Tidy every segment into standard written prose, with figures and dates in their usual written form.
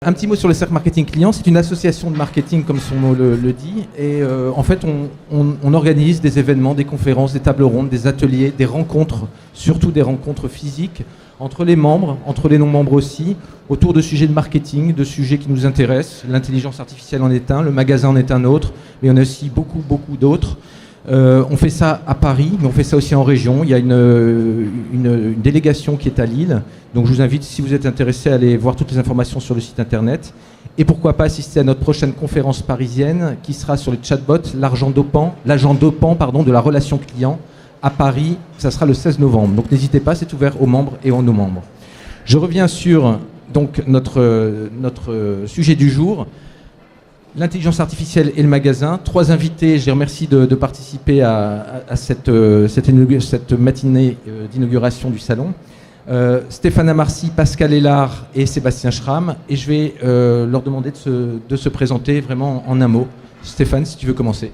Un petit mot sur le cercle marketing client. C'est une association de marketing, comme son mot le dit. Et en fait, on organise des événements, des conférences, des tables rondes, des ateliers, des rencontres, surtout des rencontres physiques, entre les membres, entre les non-membres aussi, autour de sujets de marketing, de sujets qui nous intéressent. L'intelligence artificielle en est un, le magasin en est un autre, mais on a aussi beaucoup d'autres. On fait ça à Paris, mais on fait ça aussi en région. Il y a une délégation qui est à Lille. Donc je vous invite, si vous êtes intéressé, à aller voir toutes les informations sur le site internet. Et pourquoi pas assister à notre prochaine conférence parisienne qui sera sur le chatbot, l'agent dopant de la relation client à Paris. Ça sera le 16 novembre. Donc n'hésitez pas, c'est ouvert aux membres et aux non-membres. Je reviens sur donc, notre sujet du jour. L'intelligence artificielle et le magasin. 3 invités, je les remercie de participer à cette matinée d'inauguration du salon. Stéphane Amarcy, Pascal Hélard et Sébastien Schramm. Et je vais leur demander de se présenter vraiment en un mot. Stéphane, si tu veux commencer.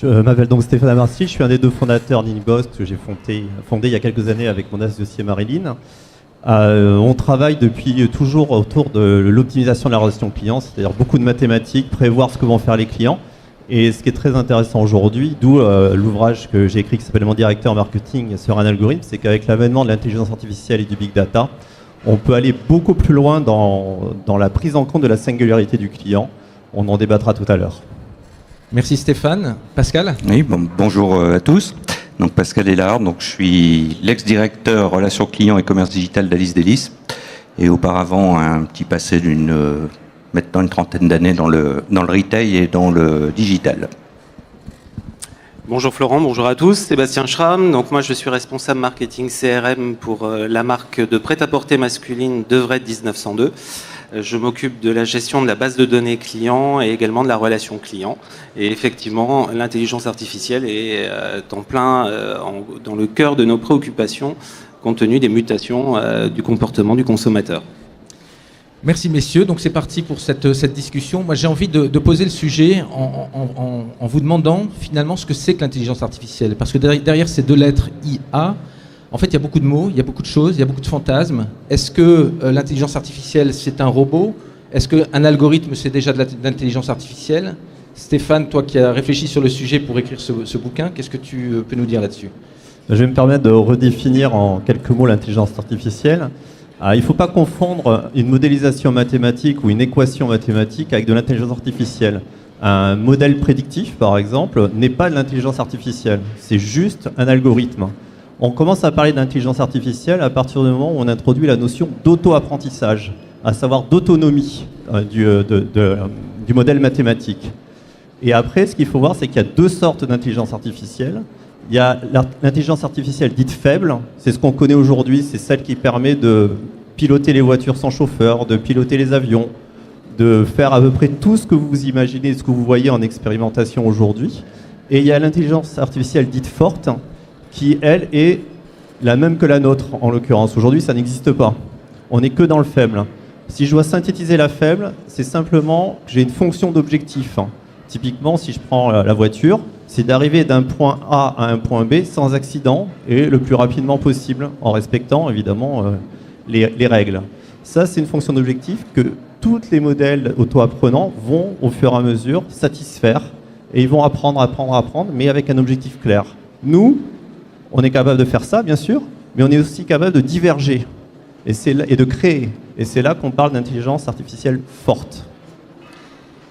Je m'appelle donc Stéphane Amarcy, je suis un des 2 fondateurs d'Inbox que j'ai fondé il y a quelques années avec mon associé Marilyn. On travaille depuis toujours autour de l'optimisation de la relation client, c'est-à-dire beaucoup de mathématiques, prévoir ce que vont faire les clients. Et ce qui est très intéressant aujourd'hui, d'où l'ouvrage que j'ai écrit qui s'appelle Mon directeur marketing sur un algorithme, c'est qu'avec l'avènement de l'intelligence artificielle et du big data, on peut aller beaucoup plus loin dans la prise en compte de la singularité du client. On en débattra tout à l'heure. Merci Stéphane. Pascal ? Oui, bonjour à tous. Donc Pascal Hélard, donc je suis l'ex-directeur relations clients et commerce digital d'Alice Délices et auparavant un petit passé maintenant une trentaine d'années dans le retail et dans le digital. Bonjour Florent, bonjour à tous. Sébastien Schramm, donc moi je suis responsable marketing CRM pour la marque de prêt-à-porter masculine Devrette 1902. Je m'occupe de la gestion de la base de données client et également de la relation client. Et effectivement, l'intelligence artificielle est en plein dans le cœur de nos préoccupations compte tenu des mutations du comportement du consommateur. Merci messieurs, donc c'est parti pour cette discussion. Moi j'ai envie de poser le sujet en vous demandant finalement ce que c'est que l'intelligence artificielle. Parce que derrière ces 2 lettres IA, en fait il y a beaucoup de mots, il y a beaucoup de choses, il y a beaucoup de fantasmes. Est-ce que l'intelligence artificielle c'est un robot ? Est-ce qu'un algorithme c'est déjà de l'intelligence artificielle ? Stéphane, toi qui as réfléchi sur le sujet pour écrire ce bouquin, qu'est-ce que tu peux nous dire là-dessus ? Je vais me permettre de redéfinir en quelques mots l'intelligence artificielle. Il ne faut pas confondre une modélisation mathématique ou une équation mathématique avec de l'intelligence artificielle. Un modèle prédictif, par exemple, n'est pas de l'intelligence artificielle. C'est juste un algorithme. On commence à parler d'intelligence artificielle à partir du moment où on introduit la notion d'auto-apprentissage, à savoir d'autonomie du modèle mathématique. Et après, ce qu'il faut voir, c'est qu'il y a 2 sortes d'intelligence artificielle. Il y a l'intelligence artificielle dite faible, c'est ce qu'on connaît aujourd'hui, c'est celle qui permet de piloter les voitures sans chauffeur, de piloter les avions, de faire à peu près tout ce que vous imaginez, ce que vous voyez en expérimentation aujourd'hui. Et il y a l'intelligence artificielle dite forte, qui, elle, est la même que la nôtre, en l'occurrence. Aujourd'hui, ça n'existe pas. On n'est que dans le faible. Si je dois synthétiser la faible, c'est simplement que j'ai une fonction d'objectif. Typiquement, si je prends la voiture, c'est d'arriver d'un point A à un point B sans accident et le plus rapidement possible, en respectant évidemment les règles. Ça, c'est une fonction d'objectif que tous les modèles auto-apprenants vont au fur et à mesure satisfaire et ils vont apprendre, mais avec un objectif clair. Nous, on est capable de faire ça, bien sûr, mais on est aussi capable de diverger et de créer. Et c'est là qu'on parle d'intelligence artificielle forte.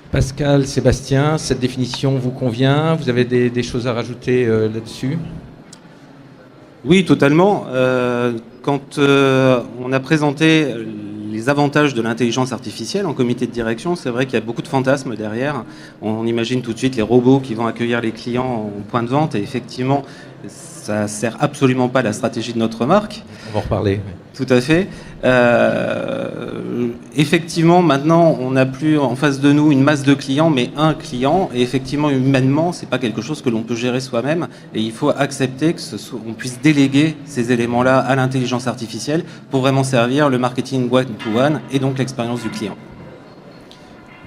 Pascal, Sébastien, cette définition vous convient ? Vous avez des choses à rajouter là-dessus ? Oui, totalement. Quand on a présenté les avantages de l'intelligence artificielle en comité de direction, c'est vrai qu'il y a beaucoup de fantasmes derrière. On imagine tout de suite les robots qui vont accueillir les clients en point de vente et effectivement, ça ne sert absolument pas à la stratégie de notre marque. On va en reparler. Tout à fait. Effectivement, maintenant, on n'a plus en face de nous une masse de clients, mais un client. Et effectivement, humainement, c'est pas quelque chose que l'on peut gérer soi-même. Et il faut accepter qu'on puisse déléguer ces éléments-là à l'intelligence artificielle pour vraiment servir le marketing one-to-one et donc l'expérience du client.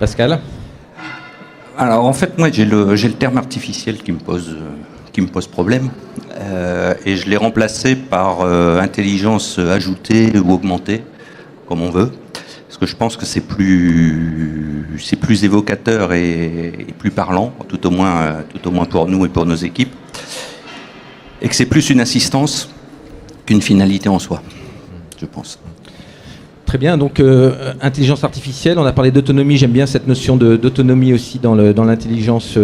Pascal ? Alors en fait, moi j'ai le terme artificiel qui me pose problème et je l'ai remplacé par intelligence ajoutée ou augmentée, comme on veut. Parce que je pense que c'est plus évocateur et plus parlant, tout au moins pour nous et pour nos équipes, et que c'est plus une assistance qu'une finalité en soi, je pense. Très bien, donc intelligence artificielle, on a parlé d'autonomie, j'aime bien cette notion d'autonomie aussi dans l'intelligence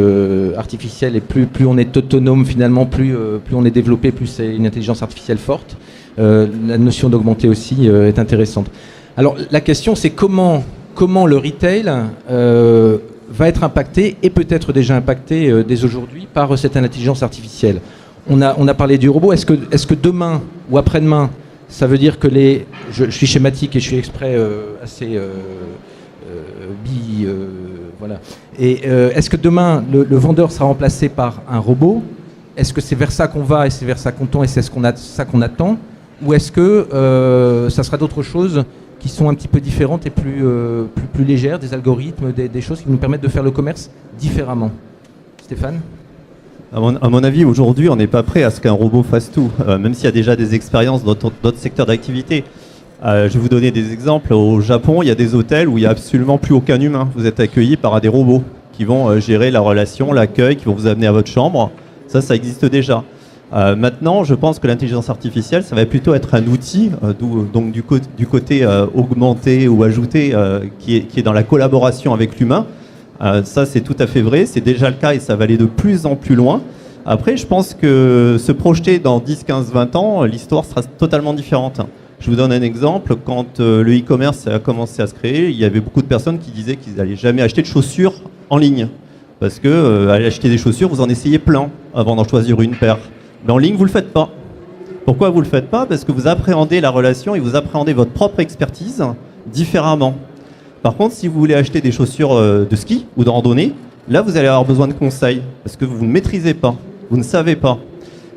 artificielle, et plus on est autonome finalement, plus on est développé, plus c'est une intelligence artificielle forte. La notion d'augmenter aussi est intéressante. Alors la question c'est comment le retail va être impacté, et peut-être déjà impacté dès aujourd'hui par cette intelligence artificielle. On a parlé du robot, est-ce que demain ou après-demain, ça veut dire que je suis schématique et je suis exprès assez voilà. Et est-ce que demain le vendeur sera remplacé par un robot? Est-ce que c'est vers ça qu'on va et c'est vers ça qu'on tend et c'est ça qu'on attend? Ou est-ce que ça sera d'autres choses qui sont un petit peu différentes et plus légères, des algorithmes, des choses qui nous permettent de faire le commerce différemment? Stéphane? À mon avis, aujourd'hui, on n'est pas prêt à ce qu'un robot fasse tout, même s'il y a déjà des expériences dans d'autres secteurs d'activité. Je vais vous donner des exemples. Au Japon, il y a des hôtels où il n'y a absolument plus aucun humain. Vous êtes accueillis par des robots qui vont gérer la relation, l'accueil, qui vont vous amener à votre chambre. Ça existe déjà. Maintenant, je pense que l'intelligence artificielle, ça va plutôt être un outil, donc du côté augmenté ou ajouté, qui est dans la collaboration avec l'humain. Ça, c'est tout à fait vrai, c'est déjà le cas et ça va aller de plus en plus loin. Après, je pense que se projeter dans 10, 15, 20 ans, l'histoire sera totalement différente. Je vous donne un exemple. Quand le e-commerce a commencé à se créer, il y avait beaucoup de personnes qui disaient qu'ils n'allaient jamais acheter de chaussures en ligne. Parce que aller acheter des chaussures, vous en essayez plein avant d'en choisir une paire. Mais en ligne, vous ne le faites pas. Pourquoi vous ne le faites pas? Parce que vous appréhendez la relation et vous appréhendez votre propre expertise différemment. Par contre, si vous voulez acheter des chaussures de ski ou de randonnée, là, vous allez avoir besoin de conseils parce que vous ne maîtrisez pas, vous ne savez pas.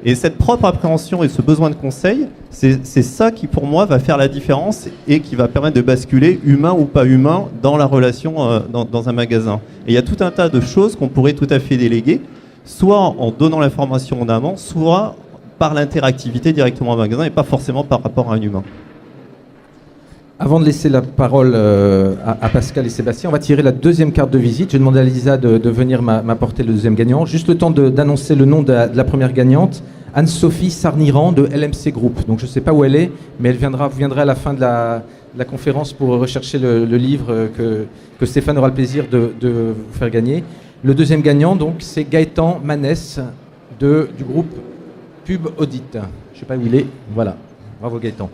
Et cette propre appréhension et ce besoin de conseils, c'est ça qui, pour moi, va faire la différence et qui va permettre de basculer, humain ou pas humain, dans la relation dans un magasin. Et il y a tout un tas de choses qu'on pourrait tout à fait déléguer, soit en donnant l'information en amont, soit par l'interactivité directement au magasin et pas forcément par rapport à un humain. Avant de laisser la parole à Pascal et Sébastien, on va tirer la deuxième carte de visite. Je vais demander à Lisa de venir m'apporter le deuxième gagnant. Juste le temps d'annoncer le nom de la première gagnante, Anne-Sophie Sarniran de LMC Group. Donc je ne sais pas où elle est, mais vous viendrez à la fin de la conférence pour rechercher le livre que Stéphane aura le plaisir de vous faire gagner. Le deuxième gagnant, donc, c'est Gaëtan Manès du groupe Pub Audit. Je ne sais pas où il est. Voilà. Bravo Gaëtan.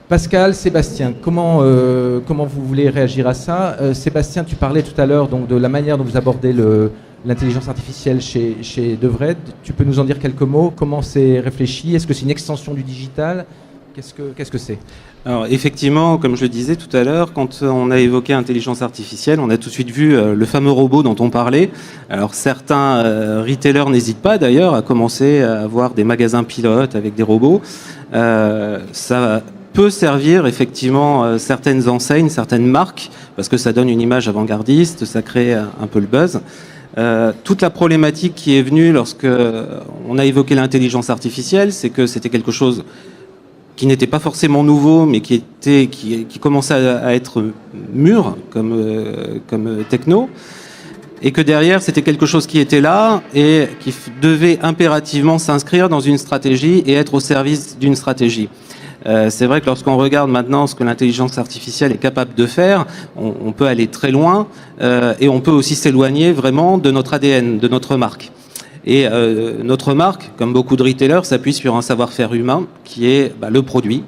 Pascal, Sébastien, comment vous voulez réagir à ça? Sébastien, tu parlais tout à l'heure donc, de la manière dont vous abordez l'intelligence artificielle chez Devred. Tu peux nous en dire quelques mots? Comment c'est réfléchi? Est-ce que c'est une extension du digital? Qu'est-ce que c'est? Alors effectivement, comme je le disais tout à l'heure, quand on a évoqué intelligence artificielle, on a tout de suite vu le fameux robot dont on parlait. Alors certains retailers n'hésitent pas d'ailleurs à commencer à avoir des magasins pilotes avec des robots. Ça peut servir effectivement certaines enseignes, certaines marques, parce que ça donne une image avant-gardiste, ça crée un peu le buzz. Toute la problématique qui est venue lorsque on a évoqué l'intelligence artificielle, c'est que c'était quelque chose qui n'était pas forcément nouveau, mais qui commençait à être mûr comme techno, et que derrière c'était quelque chose qui était là et qui devait impérativement s'inscrire dans une stratégie et être au service d'une stratégie. C'est vrai que lorsqu'on regarde maintenant ce que l'intelligence artificielle est capable de faire, on peut aller très loin et on peut aussi s'éloigner vraiment de notre ADN, de notre marque. Et notre marque, comme beaucoup de retailers, s'appuie sur un savoir-faire humain qui est le produit,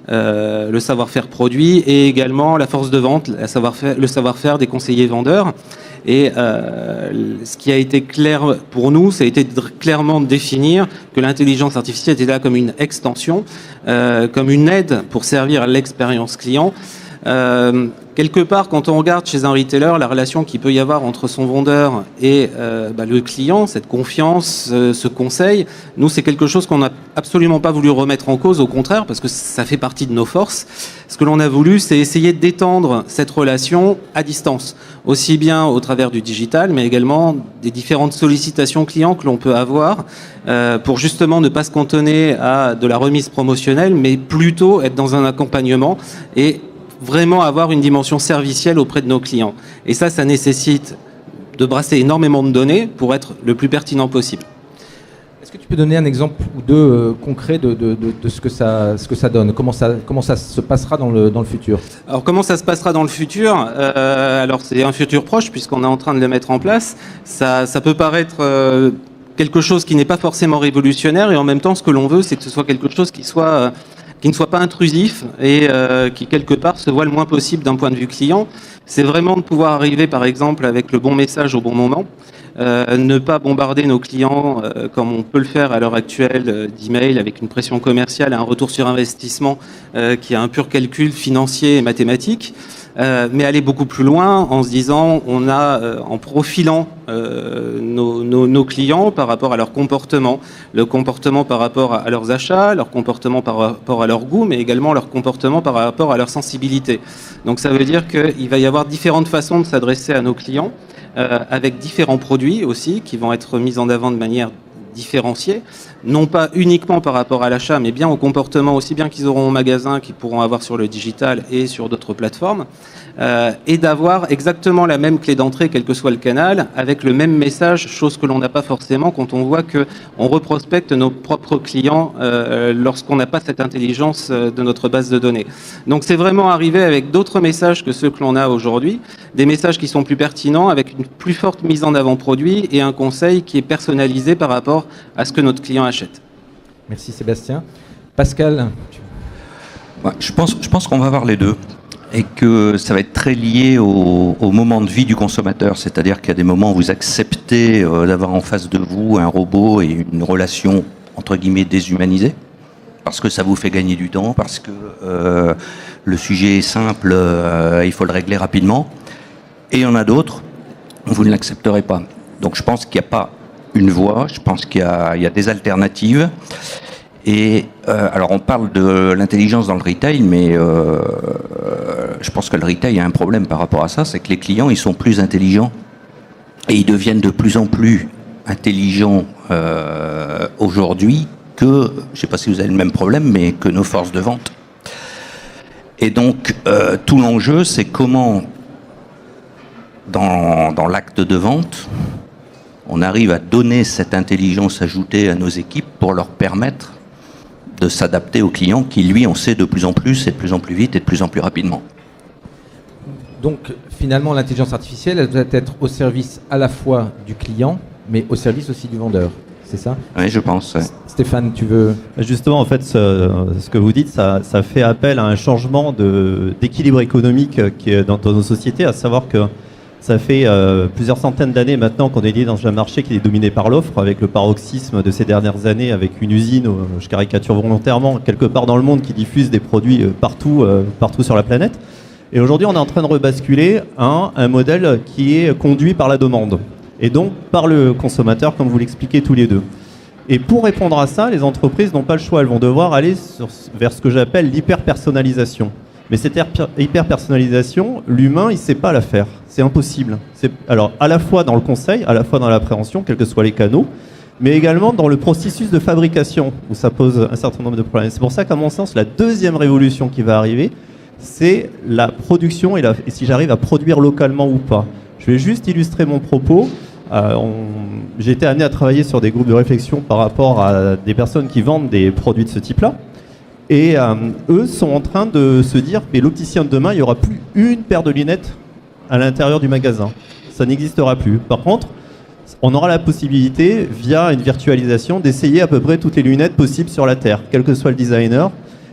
le savoir-faire produit et également la force de vente, le savoir-faire des conseillers vendeurs. Et ce qui a été clair pour nous, ça a été clairement de définir que l'intelligence artificielle était là comme une extension, comme une aide pour servir à l'expérience client. Quelque part, quand on regarde chez un retailer, la relation qu'il peut y avoir entre son vendeur et le client, cette confiance, ce conseil, nous, c'est quelque chose qu'on n'a absolument pas voulu remettre en cause, au contraire, parce que ça fait partie de nos forces. Ce que l'on a voulu, c'est essayer d'étendre cette relation à distance, aussi bien au travers du digital, mais également des différentes sollicitations clients que l'on peut avoir, pour justement ne pas se cantonner à de la remise promotionnelle, mais plutôt être dans un accompagnement et vraiment avoir une dimension servicielle auprès de nos clients. Et ça nécessite de brasser énormément de données pour être le plus pertinent possible. Est-ce que tu peux donner un exemple ou deux concret de ce que ça donne, comment ça se passera dans le futur? Alors comment ça se passera dans le futur? Alors c'est un futur proche puisqu'on est en train de le mettre en place. Ça peut paraître quelque chose qui n'est pas forcément révolutionnaire et en même temps ce que l'on veut c'est que ce soit quelque chose qui ne soit pas intrusif et qui quelque part se voit le moins possible d'un point de vue client. C'est vraiment de pouvoir arriver par exemple avec le bon message au bon moment. Ne pas bombarder nos clients comme on peut le faire à l'heure actuelle d'email avec une pression commerciale et un retour sur investissement qui est un pur calcul financier et mathématique, mais aller beaucoup plus loin en se disant en profilant nos clients par rapport à leur comportement, le comportement par rapport à leurs achats, leur comportement par rapport à leur goût, mais également leur comportement par rapport à leur sensibilité. Donc ça veut dire qu'il va y avoir différentes façons de s'adresser à nos clients. Avec différents produits aussi qui vont être mis en avant de manière différenciée, non pas uniquement par rapport à l'achat, mais bien au comportement aussi bien qu'ils auront au magasin, qu'ils pourront avoir sur le digital et sur d'autres plateformes, et d'avoir exactement la même clé d'entrée, quel que soit le canal, avec le même message, chose que l'on n'a pas forcément quand on voit qu'on reprospecte nos propres clients lorsqu'on n'a pas cette intelligence de notre base de données. Donc c'est vraiment arriver avec d'autres messages que ceux que l'on a aujourd'hui, des messages qui sont plus pertinents, avec une plus forte mise en avant produit et un conseil qui est personnalisé par rapport à ce que notre client achète. Merci Sébastien. Pascal? Je pense qu'on va voir les deux et que ça va être très lié au moment de vie du consommateur, c'est-à-dire qu'il y a des moments où vous acceptez d'avoir en face de vous un robot et une relation entre guillemets déshumanisée, parce que ça vous fait gagner du temps, parce que le sujet est simple, il faut le régler rapidement, et il y en a d'autres, vous ne l'accepterez pas. Donc je pense qu'il n'y a pas une voie, je pense qu'il y a des alternatives. Et alors on parle de l'intelligence dans le retail, mais je pense que le retail a un problème par rapport à ça, c'est que les clients ils sont plus intelligents et ils deviennent de plus en plus intelligents aujourd'hui que, je ne sais pas si vous avez le même problème, mais que nos forces de vente. Et donc tout l'enjeu c'est comment dans l'acte de vente on arrive à donner cette intelligence ajoutée à nos équipes pour leur permettre de s'adapter au client qui, lui, on sait de plus en plus et de plus en plus vite et de plus en plus rapidement. Donc, finalement, l'intelligence artificielle, elle doit être au service à la fois du client, mais au service aussi du vendeur. C'est ça? Oui, je pense. Ouais. Stéphane, tu veux... Justement, en fait, ce que vous dites, ça fait appel à un changement d'équilibre économique qui est dans nos sociétés, à savoir que ça fait plusieurs centaines d'années maintenant qu'on est lié dans un marché qui est dominé par l'offre, avec le paroxysme de ces dernières années, avec une usine, je caricature volontairement, quelque part dans le monde qui diffuse des produits partout sur la planète. Et aujourd'hui, on est en train de rebasculer à un modèle qui est conduit par la demande, et donc par le consommateur, comme vous l'expliquez tous les deux. Et pour répondre à ça, les entreprises n'ont pas le choix, elles vont devoir aller vers ce que j'appelle l'hyper-personnalisation. Mais cette hyper-personnalisation, l'humain, il ne sait pas la faire. C'est impossible. Alors, à la fois dans le conseil, à la fois dans l'appréhension, quels que soient les canaux, mais également dans le processus de fabrication, où ça pose un certain nombre de problèmes. C'est pour ça qu'à mon sens, la deuxième révolution qui va arriver, c'est la production et si j'arrive à produire localement ou pas. Je vais juste illustrer mon propos. J'ai été amené à travailler sur des groupes de réflexion par rapport à des personnes qui vendent des produits de ce type-là. Et eux sont en train de se dire, mais l'opticien de demain, il n'y aura plus une paire de lunettes à l'intérieur du magasin. Ça n'existera plus. Par contre, on aura la possibilité, via une virtualisation, d'essayer à peu près toutes les lunettes possibles sur la Terre, quel que soit le designer.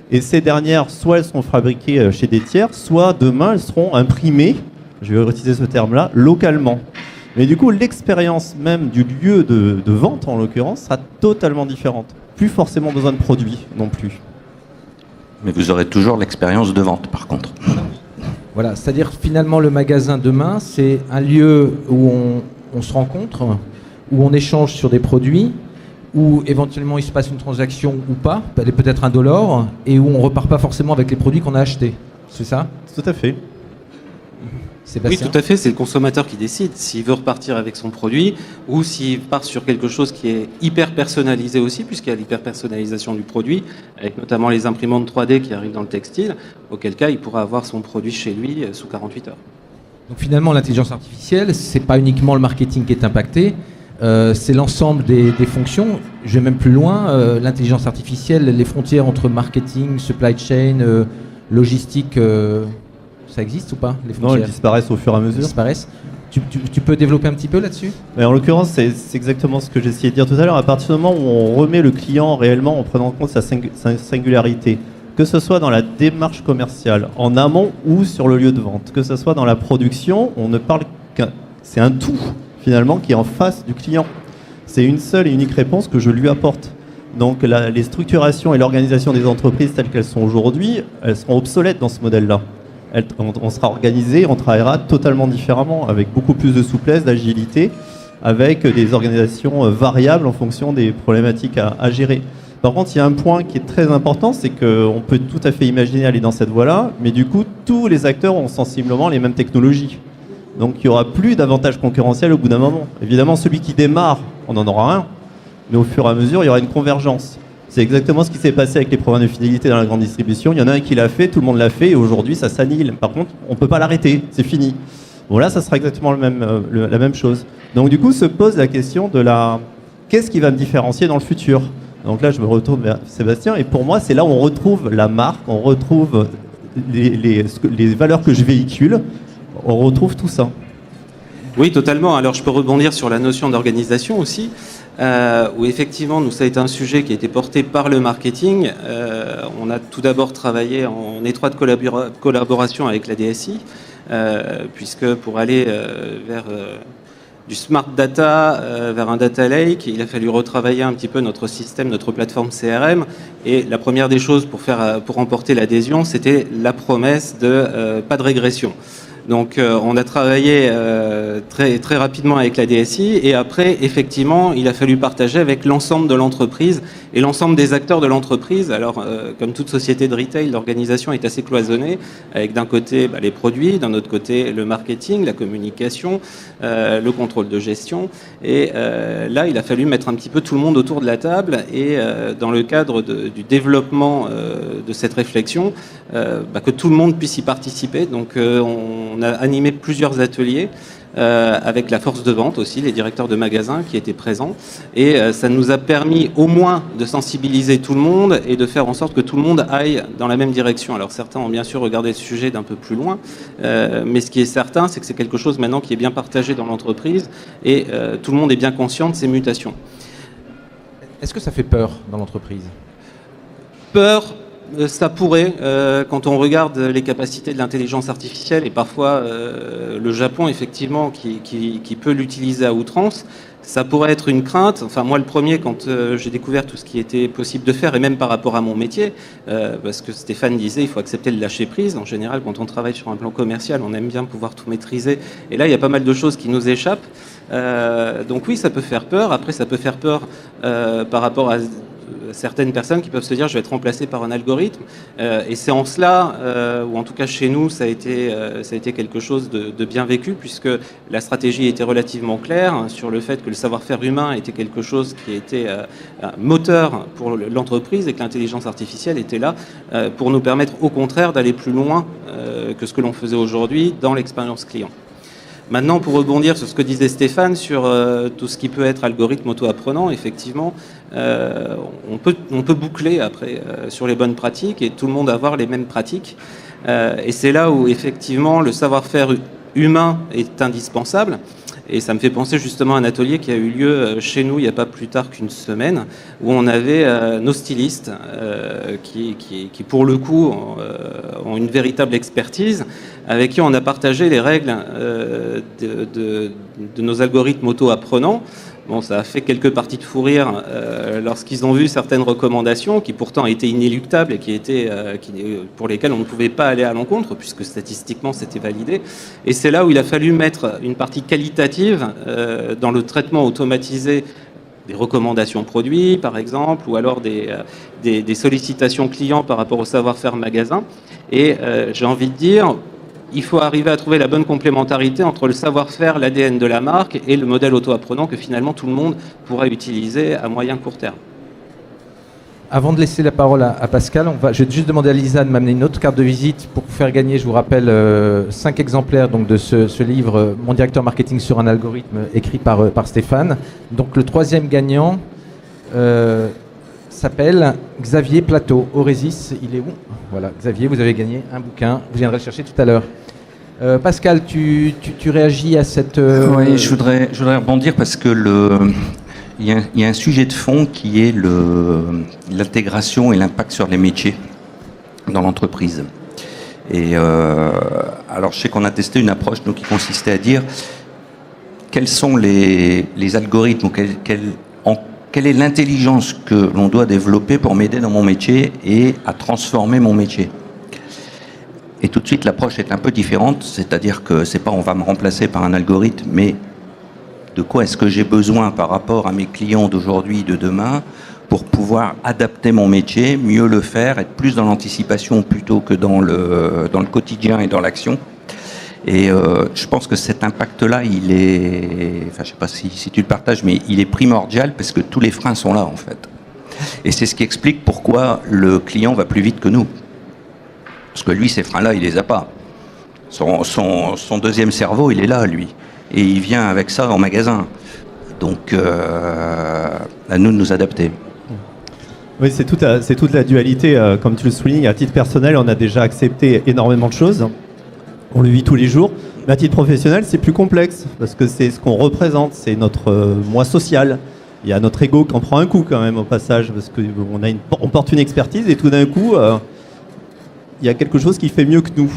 Et ces dernières, soit elles seront fabriquées chez des tiers, soit demain, elles seront imprimées, je vais utiliser ce terme-là, localement. Mais du coup, l'expérience même du lieu de vente, en l'occurrence, sera totalement différente. Plus forcément besoin de produits non plus. Mais vous aurez toujours l'expérience de vente, par contre. Voilà, c'est-à-dire finalement le magasin demain, c'est un lieu où on se rencontre, où on échange sur des produits, où éventuellement il se passe une transaction ou pas, elle est peut-être indolore, et où on repart pas forcément avec les produits qu'on a achetés. C'est ça? Tout à fait. Oui, Sébastien? tout à fait, c'est le consommateur qui décide s'il veut repartir avec son produit ou s'il part sur quelque chose qui est hyper personnalisé aussi, puisqu'il y a l'hyper personnalisation du produit, avec notamment les imprimantes 3D qui arrivent dans le textile, auquel cas il pourra avoir son produit chez lui sous 48 heures. Donc finalement, l'intelligence artificielle, c'est pas uniquement le marketing qui est impacté, c'est l'ensemble des fonctions. Je vais même plus loin. L'intelligence artificielle, les frontières entre marketing, supply chain, logistique, ça existe ou pas, les Non, frontières? elles disparaissent au fur et à Elles mesure. disparaissent. Tu peux développer un petit peu là-dessus? Mais en l'occurrence, c'est exactement ce que j'essayais de dire tout à l'heure. À partir du moment où on remet le client réellement en prenant en compte sa singularité, que ce soit dans la démarche commerciale, en amont ou sur le lieu de vente, que ce soit dans la production, on ne parle c'est un tout finalement qui est en face du client. C'est une seule et unique réponse que je lui apporte. Donc les structurations et l'organisation des entreprises telles qu'elles sont aujourd'hui, elles seront obsolètes dans ce modèle-là. On sera organisé, on travaillera totalement différemment, avec beaucoup plus de souplesse, d'agilité, avec des organisations variables en fonction des problématiques à gérer. Par contre, il y a un point qui est très important, c'est qu'on peut tout à fait imaginer aller dans cette voie-là, mais du coup, tous les acteurs ont sensiblement les mêmes technologies. Donc il n'y aura plus d'avantage concurrentiel au bout d'un moment. Évidemment, celui qui démarre, on en aura un, mais au fur et à mesure, il y aura une convergence. C'est exactement ce qui s'est passé avec les programmes de fidélité dans la grande distribution. Il y en a un qui l'a fait, tout le monde l'a fait, et aujourd'hui, ça s'annihile. Par contre, on ne peut pas l'arrêter, c'est fini. Bon, là, ça sera exactement la même chose. Donc du coup, se pose la question de qu'est-ce qui va me différencier dans le futur? Donc là, je me retourne vers Sébastien, et pour moi, c'est là où on retrouve la marque, on retrouve les valeurs que je véhicule, on retrouve tout ça. Oui, totalement. Alors je peux rebondir sur la notion d'organisation aussi, où effectivement, nous, ça a été un sujet qui a été porté par le marketing. On a tout d'abord travaillé en étroite collaboration avec la DSI, puisque pour aller vers du smart data vers un data lake, il a fallu retravailler un petit peu notre système, notre plateforme CRM. Et la première des choses pour remporter l'adhésion, c'était la promesse de pas de régression. Donc on a travaillé très, très rapidement avec la DSI et après, effectivement, il a fallu partager avec l'ensemble de l'entreprise et l'ensemble des acteurs de l'entreprise. Alors, comme toute société de retail, l'organisation est assez cloisonnée, avec d'un côté les produits, d'un autre côté le marketing, la communication, le contrôle de gestion. Et là, il a fallu mettre un petit peu tout le monde autour de la table et dans le cadre du développement de cette réflexion, que tout le monde puisse y participer. Donc, on a animé plusieurs ateliers avec la force de vente aussi, les directeurs de magasins qui étaient présents. Et ça nous a permis au moins de sensibiliser tout le monde et de faire en sorte que tout le monde aille dans la même direction. Alors certains ont bien sûr regardé le sujet d'un peu plus loin, mais ce qui est certain, c'est que c'est quelque chose maintenant qui est bien partagé dans l'entreprise et tout le monde est bien conscient de ces mutations. Est-ce que ça fait peur dans l'entreprise? Peur, ça pourrait, quand on regarde les capacités de l'intelligence artificielle et parfois le Japon, effectivement, qui peut l'utiliser à outrance, ça pourrait être une crainte. Enfin, moi, le premier, quand j'ai découvert tout ce qui était possible de faire, et même par rapport à mon métier, parce que Stéphane disait, il faut accepter le lâcher-prise. En général, quand on travaille sur un plan commercial, on aime bien pouvoir tout maîtriser. Et là, il y a pas mal de choses qui nous échappent. Donc oui, ça peut faire peur. Après, ça peut faire peur par rapport à certaines personnes qui peuvent se dire je vais être remplacé par un algorithme et c'est en cela ou en tout cas chez nous ça a été quelque chose de bien vécu puisque la stratégie était relativement claire sur le fait que le savoir-faire humain était quelque chose qui était moteur pour l'entreprise et que l'intelligence artificielle était là pour nous permettre au contraire d'aller plus loin que ce que l'on faisait aujourd'hui dans l'expérience client. Maintenant, pour rebondir sur ce que disait Stéphane, sur tout ce qui peut être algorithme auto-apprenant, effectivement, on peut boucler après sur les bonnes pratiques et tout le monde avoir les mêmes pratiques. Et c'est là où, effectivement, le savoir-faire humain est indispensable. Et ça me fait penser justement à un atelier qui a eu lieu chez nous il n'y a pas plus tard qu'une semaine, où on avait nos stylistes qui pour le coup, ont une véritable expertise, avec qui on a partagé les règles de nos algorithmes auto-apprenants. Bon, ça a fait quelques parties de fou rire lorsqu'ils ont vu certaines recommandations qui pourtant étaient inéluctables et pour lesquelles on ne pouvait pas aller à l'encontre puisque statistiquement c'était validé. Et c'est là où il a fallu mettre une partie qualitative dans le traitement automatisé des recommandations produits, par exemple, ou alors des sollicitations clients par rapport au savoir-faire magasin. Et j'ai envie de dire, il faut arriver à trouver la bonne complémentarité entre le savoir-faire, l'ADN de la marque et le modèle auto-apprenant que finalement tout le monde pourra utiliser à moyen court terme. Avant de laisser la parole à Pascal, je vais juste demander à Lisa de m'amener une autre carte de visite pour vous faire gagner, je vous rappelle, 5 exemplaires donc, de ce livre « Mon directeur marketing sur un algorithme » écrit par Stéphane. Donc le troisième gagnant s'appelle Xavier Plateau, Orésis. Il est où? Voilà, Xavier, vous avez gagné un bouquin, vous viendrez le chercher tout à l'heure. Pascal, tu réagis à cette... Oui, je voudrais rebondir parce que il y a un sujet de fond qui est l'intégration et l'impact sur les métiers dans l'entreprise. Et alors, je sais qu'on a testé une approche donc, qui consistait à dire quels sont les algorithmes, quelle est l'intelligence que l'on doit développer pour m'aider dans mon métier et à transformer mon métier. Et tout de suite, l'approche est un peu différente, c'est-à-dire que c'est pas on va me remplacer par un algorithme, mais de quoi est-ce que j'ai besoin par rapport à mes clients d'aujourd'hui, de demain, pour pouvoir adapter mon métier, mieux le faire, être plus dans l'anticipation plutôt que dans le quotidien et dans l'action. Et je pense que cet impact-là, il est, enfin, je sais pas si tu le partages, mais il est primordial parce que tous les freins sont là en fait. Et c'est ce qui explique pourquoi le client va plus vite que nous. Parce que lui, ces freins-là, il les a pas. Son deuxième cerveau, il est là, lui. Et il vient avec ça en magasin. Donc, à nous de nous adapter. Oui, c'est toute la dualité. Comme tu le soulignes, à titre personnel, on a déjà accepté énormément de choses. On le vit tous les jours. Mais à titre professionnel, c'est plus complexe. Parce que c'est ce qu'on représente. C'est notre moi social. Il y a notre ego qui en prend un coup quand même au passage. Parce qu'on porte une expertise et tout d'un coup, il y a quelque chose qui fait mieux que nous.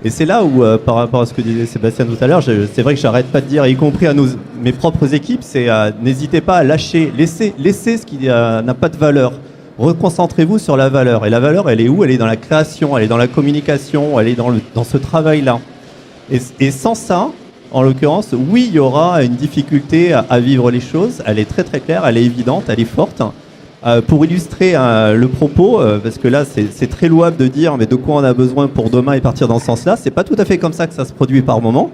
Et c'est là où, par rapport à ce que disait Sébastien tout à l'heure, c'est vrai que j'arrête pas de dire, y compris à mes propres équipes, c'est n'hésitez pas à lâcher, laissez ce qui n'a pas de valeur. Reconcentrez-vous sur la valeur. Et la valeur, elle est où? Elle est dans la création, elle est dans la communication, elle est dans ce travail-là. Et sans ça, en l'occurrence, oui, il y aura une difficulté à vivre les choses. Elle est très très claire, elle est évidente, elle est forte. Pour illustrer le propos, parce que là c'est très louable de dire mais de quoi on a besoin pour demain et partir dans ce sens-là, c'est pas tout à fait comme ça que ça se produit par moment.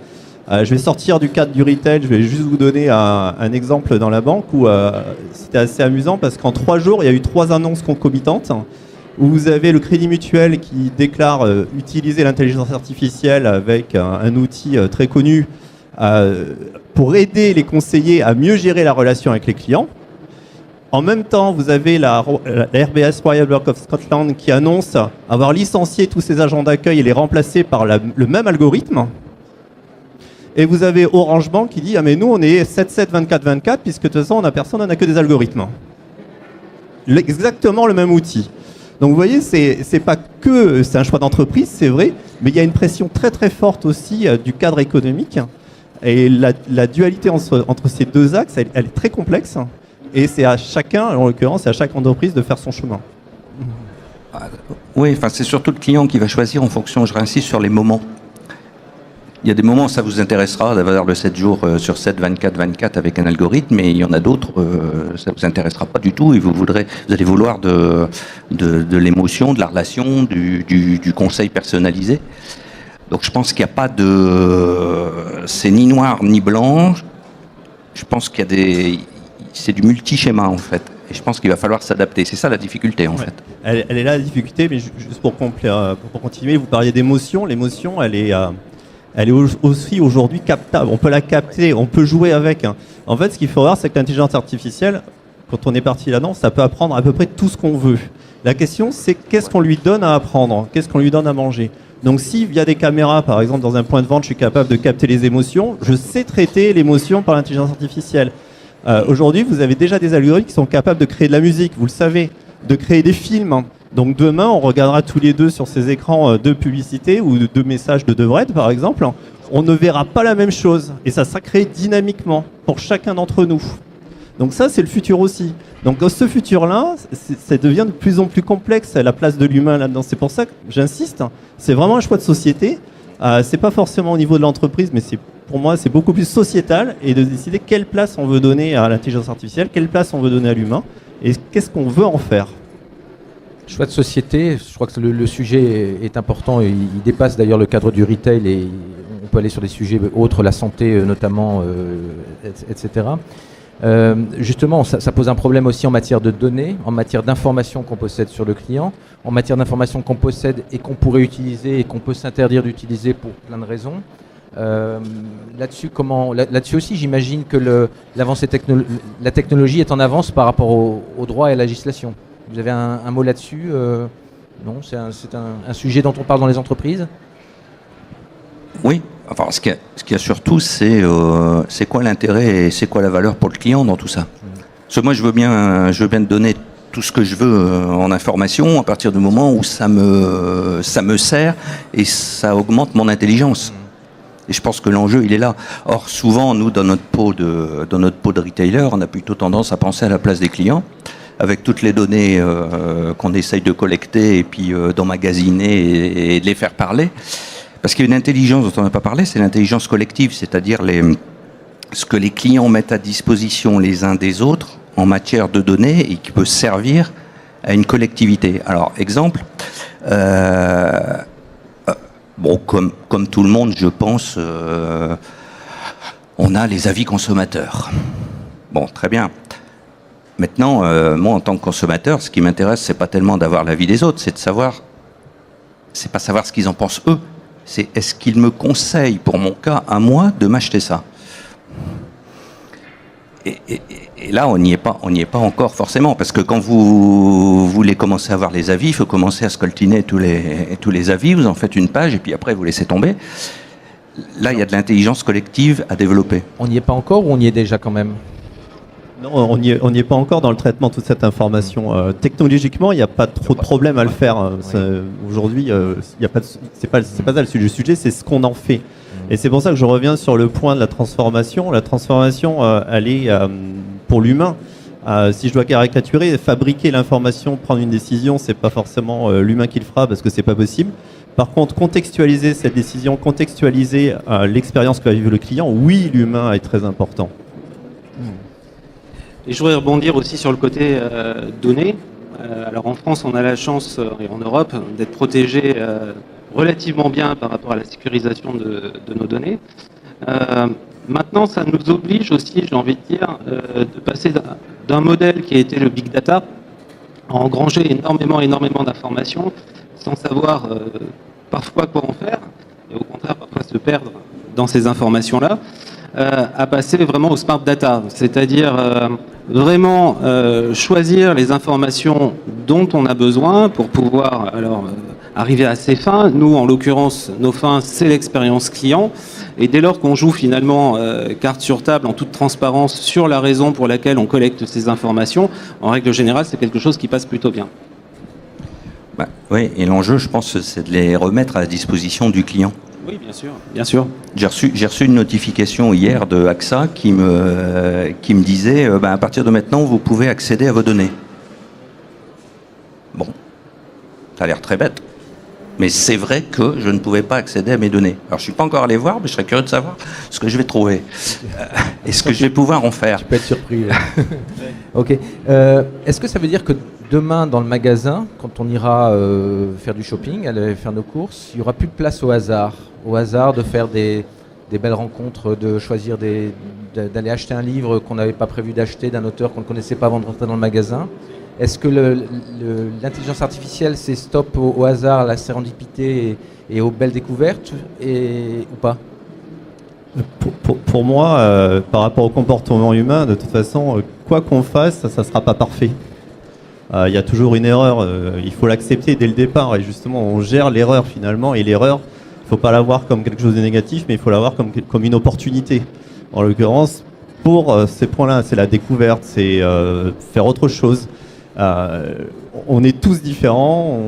Je vais sortir du cadre du retail, je vais juste vous donner un exemple dans la banque où c'était assez amusant parce qu'en 3 jours il y a eu 3 annonces concomitantes où vous avez le Crédit Mutuel qui déclare utiliser l'intelligence artificielle avec un outil très connu pour aider les conseillers à mieux gérer la relation avec les clients. En même temps, vous avez la RBS Royal Bank of Scotland qui annonce avoir licencié tous ses agents d'accueil et les remplacer par le même algorithme. Et vous avez Orange Bank qui dit « Ah mais nous, on est 7-7-24-24 puisque de toute façon, on n'a personne, on n'a que des algorithmes. » Exactement le même outil. Donc vous voyez, c'est pas que c'est un choix d'entreprise, c'est vrai, mais il y a une pression très très forte aussi du cadre économique. Et la dualité entre ces deux axes, elle est très complexe. Et c'est à chacun, en l'occurrence, c'est à chaque entreprise de faire son chemin. Oui, enfin, c'est surtout le client qui va choisir en fonction, je réinsiste sur les moments. Il y a des moments où ça vous intéressera d'avoir le 7 jours sur 7, 24 avec un algorithme, mais il y en a d'autres, ça ne vous intéressera pas du tout et vous allez vouloir de l'émotion, de la relation, du conseil personnalisé. Donc je pense qu'il n'y a pas c'est ni noir ni blanc. Je pense qu'il y a c'est du multi-schéma en fait. Et je pense qu'il va falloir s'adapter. C'est ça la difficulté en fait. Elle est là la difficulté, mais juste pour continuer, vous parliez d'émotion. L'émotion, elle est aussi aujourd'hui captable. On peut la capter, on peut jouer avec. En fait, ce qu'il faut voir, c'est que l'intelligence artificielle, quand on est parti là-dedans, ça peut apprendre à peu près tout ce qu'on veut. La question, c'est qu'est-ce qu'on lui donne à apprendre? Qu'est-ce qu'on lui donne à manger? Donc si via des caméras, par exemple, dans un point de vente, je suis capable de capter les émotions, je sais traiter l'émotion par l'intelligence artificielle. Aujourd'hui, vous avez déjà des algorithmes qui sont capables de créer de la musique, vous le savez, de créer des films. Donc demain, on regardera tous les deux sur ces écrans de publicité ou de messages de Devrette, par exemple. On ne verra pas la même chose et ça sera créé dynamiquement pour chacun d'entre nous. Donc ça, c'est le futur aussi. Donc dans ce futur-là, ça devient de plus en plus complexe, la place de l'humain là-dedans. C'est pour ça que j'insiste, c'est vraiment un choix de société. C'est pas forcément au niveau de l'entreprise, mais pour moi, c'est beaucoup plus sociétal et de décider quelle place on veut donner à l'intelligence artificielle, quelle place on veut donner à l'humain et qu'est-ce qu'on veut en faire. Choix de société, je crois que le sujet est important, il dépasse d'ailleurs le cadre du retail et on peut aller sur des sujets autres, la santé notamment, etc. Justement, ça pose un problème aussi en matière de données, en matière d'informations qu'on possède sur le client, en matière d'informations qu'on possède et qu'on pourrait utiliser et qu'on peut s'interdire d'utiliser pour plein de raisons. Là-dessus aussi, j'imagine que la technologie est en avance par rapport au droit et à la législation. Vous avez un mot là-dessus Non, c'est un sujet dont on parle dans les entreprises. Oui, enfin, ce qu'il y a surtout, c'est quoi l'intérêt et c'est quoi la valeur pour le client dans tout ça. Parce que moi, je veux bien te donner tout ce que je veux en information à partir du moment où ça me sert et ça augmente mon intelligence. Et je pense que l'enjeu, il est là. Or, souvent, nous, dans notre peau de retailer, on a plutôt tendance à penser à la place des clients, avec toutes les données qu'on essaye de collecter et puis d'emmagasiner et de les faire parler. Parce qu'il y a une intelligence dont on n'a pas parlé, c'est l'intelligence collective, c'est-à-dire ce que les clients mettent à disposition les uns des autres en matière de données et qui peut servir à une collectivité. Alors, exemple, comme tout le monde, je pense, on a les avis consommateurs. Bon, très bien. Maintenant, moi, en tant que consommateur, ce qui m'intéresse, c'est pas tellement d'avoir l'avis des autres, c'est pas savoir ce qu'ils en pensent eux. C'est est-ce qu'ils me conseillent, pour mon cas, à moi, de m'acheter ça. Et là, on n'y est pas encore forcément, parce que quand vous voulez commencer à voir les avis, il faut commencer à scoltiner tous les avis, vous en faites une page, et puis après, vous laissez tomber. Là, il y a de l'intelligence collective à développer. On n'y est pas encore ou on y est déjà quand même ? Non, on n'y est pas encore dans le traitement de toute cette information. Technologiquement, il n'y a pas trop de problème à le faire. Aujourd'hui, c'est pas ça le sujet. Le sujet, c'est ce qu'on en fait. Et c'est pour ça que je reviens sur le point de la transformation. La transformation, elle est pour l'humain. Si je dois caricaturer, fabriquer l'information, prendre une décision, c'est pas forcément l'humain qui le fera parce que c'est pas possible. Par contre, contextualiser cette décision, contextualiser l'expérience que va vivre le client, oui, l'humain est très important. Et je voudrais rebondir aussi sur le côté données. Alors en France, on a la chance, et en Europe, d'être protégé relativement bien par rapport à la sécurisation de nos données. Maintenant, ça nous oblige aussi, j'ai envie de dire, de passer d'un modèle qui a été le big data, à engranger énormément d'informations, sans savoir parfois quoi en faire, et au contraire parfois se perdre dans ces informations-là, à passer vraiment au smart data, c'est-à-dire vraiment choisir les informations dont on a besoin pour pouvoir arriver à ses fins. Nous, en l'occurrence, nos fins, c'est l'expérience client. Et dès lors qu'on joue finalement carte sur table en toute transparence sur la raison pour laquelle on collecte ces informations, en règle générale, c'est quelque chose qui passe plutôt bien. Oui, et l'enjeu, je pense, c'est de les remettre à la disposition du client. Oui, bien sûr. J'ai reçu une notification hier de AXA qui me disait à partir de maintenant, vous pouvez accéder à vos données. Bon, ça a l'air très bête. Mais c'est vrai que je ne pouvais pas accéder à mes données. Alors, je ne suis pas encore allé voir, mais je serais curieux de savoir ce que je vais trouver. Et ce que je vais pouvoir en faire. Tu peux être surpris. Ok. Est-ce que ça veut dire que demain, dans le magasin, quand on ira faire du shopping, aller faire nos courses, il n'y aura plus de place au hasard de faire des belles rencontres, de choisir d'aller acheter un livre qu'on n'avait pas prévu d'acheter d'un auteur qu'on ne connaissait pas avant de rentrer dans le magasin? Est-ce que l'intelligence artificielle, c'est stop au hasard, à la sérendipité et aux belles découvertes ou pas? Pour moi, par rapport au comportement humain, de toute façon, quoi qu'on fasse, ça ne sera pas parfait. Il y a toujours une erreur, il faut l'accepter dès le départ. Et justement, on gère l'erreur finalement. Et l'erreur, il ne faut pas la voir comme quelque chose de négatif, mais il faut la voir comme une opportunité. En l'occurrence, pour ces points-là, c'est la découverte, c'est faire autre chose. On est tous différents,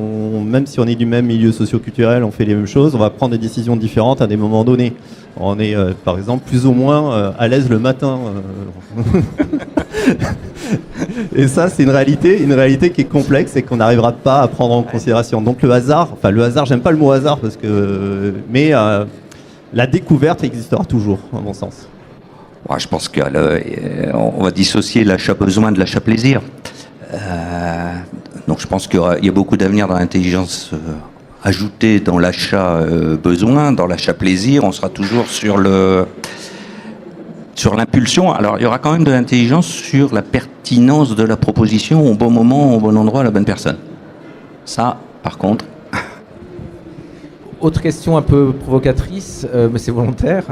même si on est du même milieu socio-culturel, on fait les mêmes choses, on va prendre des décisions différentes à des moments donnés. On est, par exemple, plus ou moins à l'aise le matin. Et ça, c'est une réalité qui est complexe et qu'on n'arrivera pas à prendre en considération. Donc le hasard, j'aime pas le mot hasard, mais la découverte existera toujours, à mon sens. Ouais, je pense qu'on va dissocier l'achat besoin de l'achat plaisir. Donc je pense qu'il y a beaucoup d'avenir dans l'intelligence ajoutée dans l'achat besoin, dans l'achat plaisir. On sera toujours sur l'impulsion. Alors il y aura quand même de l'intelligence sur la pertinence de la proposition au bon moment, au bon endroit, à la bonne personne. Ça, par contre... Autre question un peu provocatrice, mais c'est volontaire.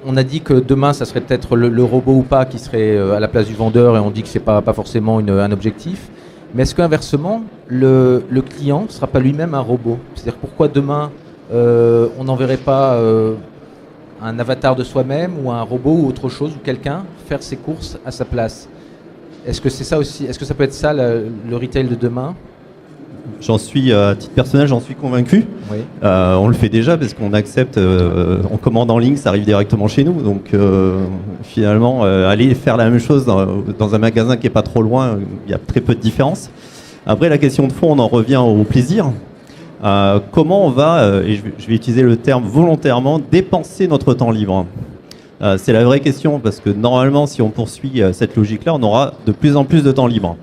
On a dit que demain, ça serait peut-être le robot ou pas qui serait à la place du vendeur, et on dit que c'est pas forcément un objectif. Mais est-ce qu'inversement, le client ne sera pas lui-même un robot? C'est-à-dire pourquoi demain, on n'enverrait pas un avatar de soi-même ou un robot ou autre chose, ou quelqu'un faire ses courses à sa place? Est-ce que c'est ça aussi? Est-ce que ça peut être ça le retail de demain? J'en suis, à titre personnel, j'en suis convaincu. Oui. On le fait déjà parce qu'on accepte, on commande en ligne, ça arrive directement chez nous. Donc finalement, aller faire la même chose dans un magasin qui n'est pas trop loin, il y a très peu de différence. Après, la question de fond, on en revient au plaisir. Comment on va, et je vais utiliser le terme volontairement, dépenser notre temps libre? C'est la vraie question, parce que normalement, si on poursuit cette logique-là, on aura de plus en plus de temps libre.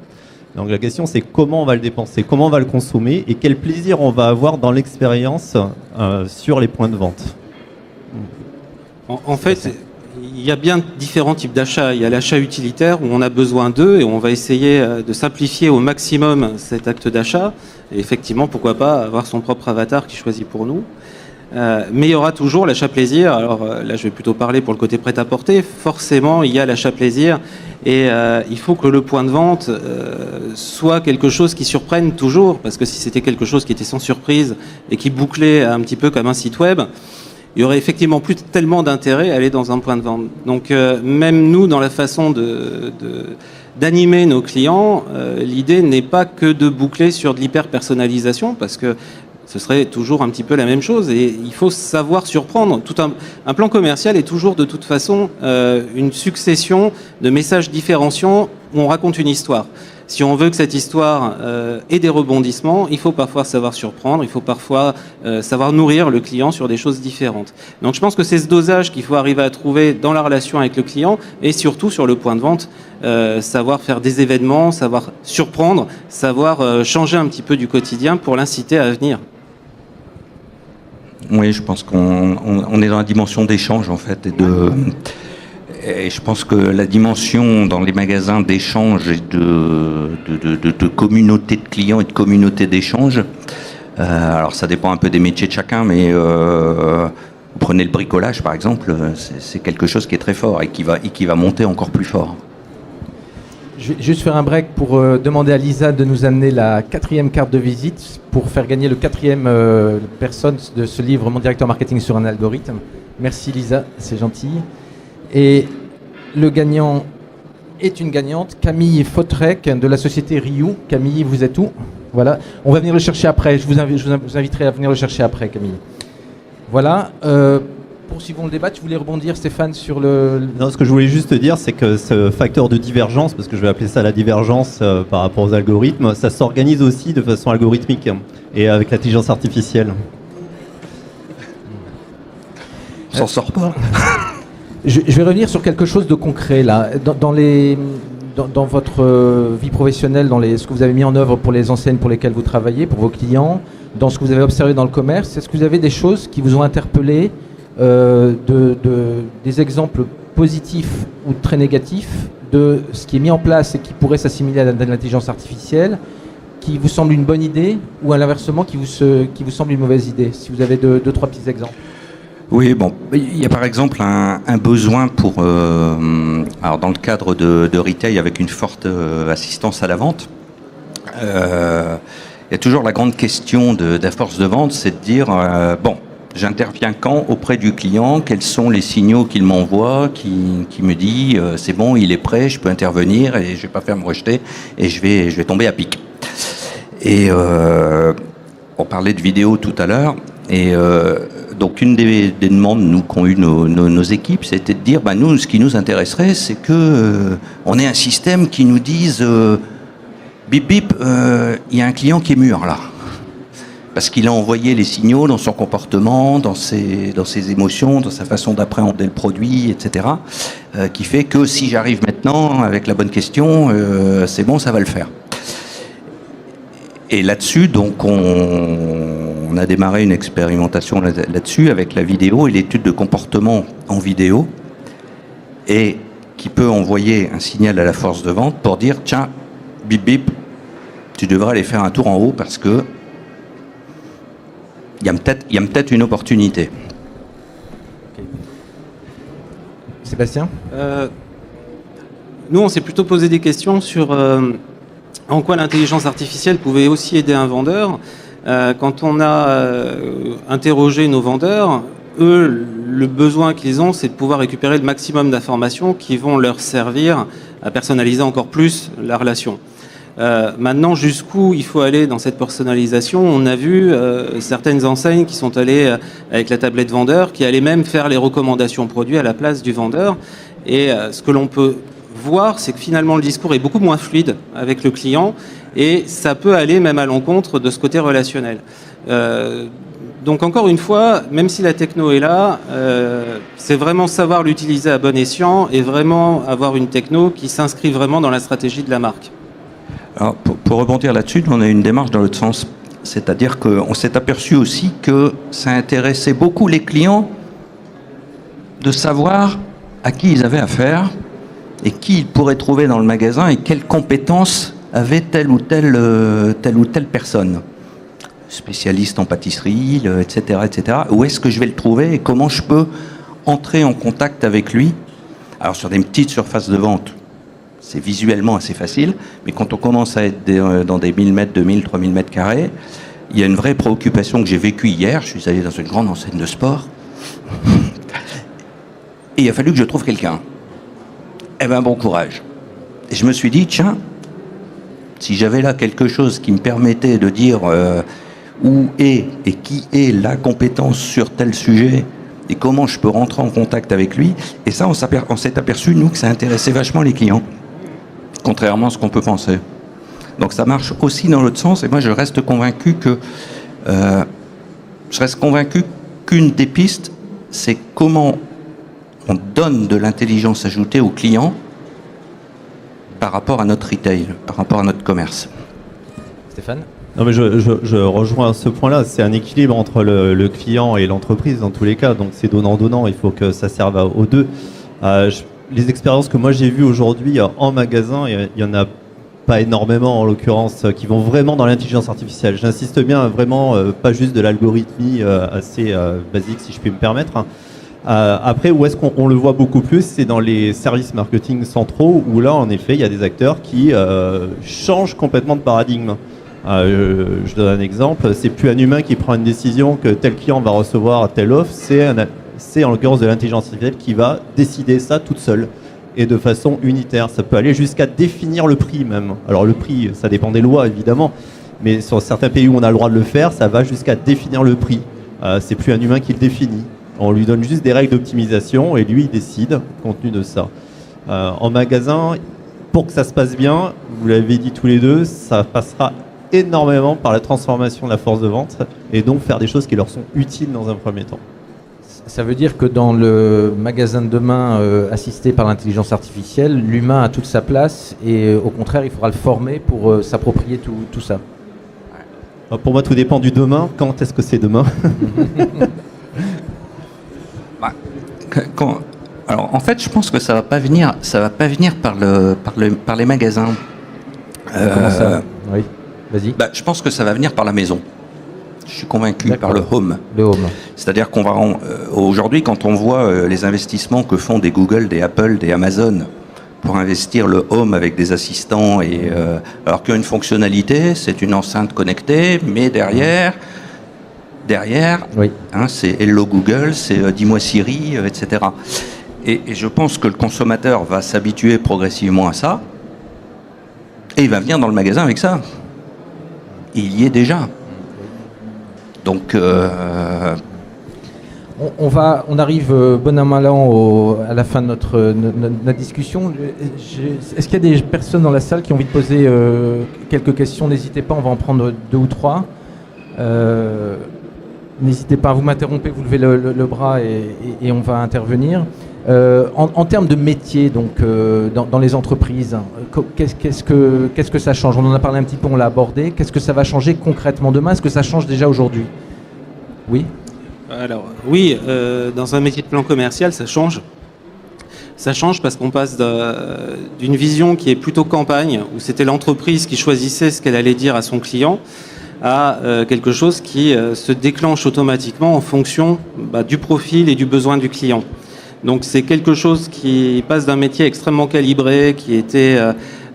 Donc la question, c'est comment on va le dépenser, comment on va le consommer et quel plaisir on va avoir dans l'expérience sur les points de vente. En fait, il y a bien différents types d'achats. Il y a l'achat utilitaire où on a besoin d'eux et on va essayer de simplifier au maximum cet acte d'achat. Et effectivement, pourquoi pas avoir son propre avatar qui choisit pour nous. Mais il y aura toujours l'achat plaisir. Alors là, je vais plutôt parler pour le côté prêt-à-porter. Forcément, il y a l'achat plaisir et il faut que le point de vente soit quelque chose qui surprenne toujours. Parce que si c'était quelque chose qui était sans surprise et qui bouclait un petit peu comme un site web, il y aurait effectivement plus tellement d'intérêt à aller dans un point de vente. Donc même nous, dans la façon d'animer nos clients, l'idée n'est pas que de boucler sur de l'hyper-personnalisation, parce que ce serait toujours un petit peu la même chose et il faut savoir surprendre. Tout un plan commercial est toujours de toute façon une succession de messages différenciants où on raconte une histoire. Si on veut que cette histoire ait des rebondissements, il faut parfois savoir surprendre, il faut parfois savoir nourrir le client sur des choses différentes. Donc je pense que c'est ce dosage qu'il faut arriver à trouver dans la relation avec le client et surtout sur le point de vente, savoir faire des événements, savoir surprendre, savoir changer un petit peu du quotidien pour l'inciter à venir. Oui, je pense qu'on est dans la dimension d'échange en fait, et je pense que la dimension dans les magasins d'échange et de communauté de clients et de communauté d'échange, alors ça dépend un peu des métiers de chacun, mais vous prenez le bricolage par exemple, c'est quelque chose qui est très fort et qui va monter encore plus fort. Je vais juste faire un break pour demander à Lisa de nous amener la 4e carte de visite pour faire gagner le 4e personne de ce livre, Mon directeur marketing sur un algorithme. Merci Lisa, c'est gentil. Et le gagnant est une gagnante, Camille Fautrec de la société Ryu. Camille, vous êtes où? Voilà, on va venir le chercher après. Je vous inviterai à venir le chercher après, Camille. Voilà. Poursuivons le débat. Tu voulais rebondir, Stéphane, sur le... Non, ce que je voulais juste dire, c'est que ce facteur de divergence, parce que je vais appeler ça la divergence par rapport aux algorithmes, ça s'organise aussi de façon algorithmique et avec l'intelligence artificielle. On s'en sort pas. Je vais revenir sur quelque chose de concret là. Dans votre vie professionnelle, ce que vous avez mis en œuvre pour les enseignes pour lesquelles vous travaillez, pour vos clients, dans ce que vous avez observé dans le commerce, est-ce que vous avez des choses qui vous ont interpellé, des exemples positifs ou très négatifs de ce qui est mis en place et qui pourrait s'assimiler à l'intelligence artificielle, qui vous semble une bonne idée ou à l'inversement qui vous semble une mauvaise idée? Si vous avez deux, trois petits exemples. Oui, bon, il y a par exemple un besoin pour, alors dans le cadre de retail avec une forte assistance à la vente, il y a toujours la grande question de la force de vente, c'est de dire, bon, j'interviens quand auprès du client, quels sont les signaux qu'il m'envoie, qui me dit, c'est bon, il est prêt, je peux intervenir et je vais pas faire me rejeter et je vais tomber à pic. Et on parlait de vidéo tout à l'heure et donc une des demandes nous qu'ont eu nos équipes, c'était de dire, bah nous, ce qui nous intéresserait, c'est que on ait un système qui nous dise, bip bip, il y a un client qui est mûr là, parce qu'il a envoyé les signaux dans son comportement, dans ses émotions, dans sa façon d'appréhender le produit, etc., qui fait que si j'arrive maintenant avec la bonne question, c'est bon, ça va le faire. Et là-dessus, donc, on a démarré une expérimentation là-dessus avec la vidéo et l'étude de comportement en vidéo, et qui peut envoyer un signal à la force de vente pour dire « Tiens, bip bip, tu devrais aller faire un tour en haut parce que il y a peut-être une opportunité. » Sébastien ? Nous, on s'est plutôt posé des questions sur en quoi l'intelligence artificielle pouvait aussi aider un vendeur. Quand on a interrogé nos vendeurs, eux, le besoin qu'ils ont, c'est de pouvoir récupérer le maximum d'informations qui vont leur servir à personnaliser encore plus la relation. Maintenant, jusqu'où il faut aller dans cette personnalisation, on a vu certaines enseignes qui sont allées avec la tablette vendeur, qui allaient même faire les recommandations produits à la place du vendeur. Et ce que l'on peut voir, c'est que finalement le discours est beaucoup moins fluide avec le client, et ça peut aller même à l'encontre de ce côté relationnel. Donc encore une fois, même si la techno est là, c'est vraiment savoir l'utiliser à bon escient et vraiment avoir une techno qui s'inscrit vraiment dans la stratégie de la marque. Alors, pour rebondir là-dessus, on a une démarche dans l'autre sens. C'est-à-dire qu'on s'est aperçu aussi que ça intéressait beaucoup les clients de savoir à qui ils avaient affaire et qui ils pourraient trouver dans le magasin et quelles compétences avait telle ou telle personne. Spécialiste en pâtisserie, etc., etc. Où est-ce que je vais le trouver et comment je peux entrer en contact avec lui? Alors, sur des petites surfaces de vente, c'est visuellement assez facile, mais quand on commence à être dans des 1000 mètres, 2000, 3000 mètres carrés, il y a une vraie préoccupation que j'ai vécue hier. Je suis allé dans une grande enseigne de sport et il a fallu que je trouve quelqu'un. Eh ben, bon courage. Et je me suis dit, tiens, si j'avais là quelque chose qui me permettait de dire où est et qui est la compétence sur tel sujet et comment je peux rentrer en contact avec lui, et ça, on s'est aperçu, nous, que ça intéressait vachement les clients, contrairement à ce qu'on peut penser. Donc ça marche aussi dans l'autre sens, et moi je reste convaincu qu'une des pistes, c'est comment on donne de l'intelligence ajoutée aux clients par rapport à notre retail, par rapport à notre commerce. Stéphane ? Non, mais je rejoins ce point-là. C'est un équilibre entre le client et l'entreprise dans tous les cas. Donc c'est donnant-donnant. Il faut que ça serve aux deux. Les expériences que moi j'ai vues aujourd'hui en magasin, il y en a pas énormément en l'occurrence qui vont vraiment dans l'intelligence artificielle. J'insiste bien, vraiment pas juste de l'algorithmie assez basique, si je puis me permettre. Hein. Après, où est-ce qu'on le voit beaucoup plus, c'est dans les services marketing centraux, où là, en effet, il y a des acteurs qui changent complètement de paradigme. Je donne un exemple, c'est plus un humain qui prend une décision que tel client va recevoir telle offre, c'est en l'occurrence de l'intelligence artificielle qui va décider ça toute seule et de façon unitaire. Ça peut aller jusqu'à définir le prix même. Alors le prix, ça dépend des lois évidemment, mais sur certains pays où on a le droit de le faire, ça va jusqu'à définir le prix. C'est plus un humain qui le définit. On lui donne juste des règles d'optimisation et lui il décide compte tenu de ça. En magasin, pour que ça se passe bien, vous l'avez dit tous les deux, ça passera énormément par la transformation de la force de vente et donc faire des choses qui leur sont utiles dans un premier temps. Ça veut dire que dans le magasin de demain assisté par l'intelligence artificielle, l'humain a toute sa place et au contraire, il faudra le former pour s'approprier tout ça. Pour moi, tout dépend du demain. Quand est-ce que c'est demain? Alors, en fait, je pense que ça va pas venir par les magasins. Comment ça? Oui. Vas-y. Je pense que ça va venir par la maison. Je suis convaincu. D'accord. Par le home. Le home. C'est-à-dire qu'on va aujourd'hui, quand on voit les investissements que font des Google, des Apple, des Amazon pour investir le home avec des assistants, alors qu'il y a une fonctionnalité, c'est une enceinte connectée, mais derrière, oui. C'est Hello Google, c'est Dis-moi Siri, etc. Et je pense que le consommateur va s'habituer progressivement à ça, et il va venir dans le magasin avec ça. Il y est déjà. Donc, on arrive bon an mal an à la fin de notre discussion. Est-ce qu'il y a des personnes dans la salle qui ont envie de poser quelques questions? N'hésitez pas, on va en prendre 2 ou 3. N'hésitez pas, vous m'interrompez, vous levez le bras et on va intervenir. En termes de métier, donc, dans les entreprises, qu'est-ce que ça change? On en a parlé un petit peu, on l'a abordé. Qu'est-ce que ça va changer concrètement demain? Est-ce que ça change déjà aujourd'hui? Oui. Alors, oui, dans un métier de plan commercial, ça change. Ça change parce qu'on passe d'une vision qui est plutôt campagne, où c'était l'entreprise qui choisissait ce qu'elle allait dire à son client, à quelque chose qui se déclenche automatiquement en fonction du profil et du besoin du client. Donc c'est quelque chose qui passe d'un métier extrêmement calibré, où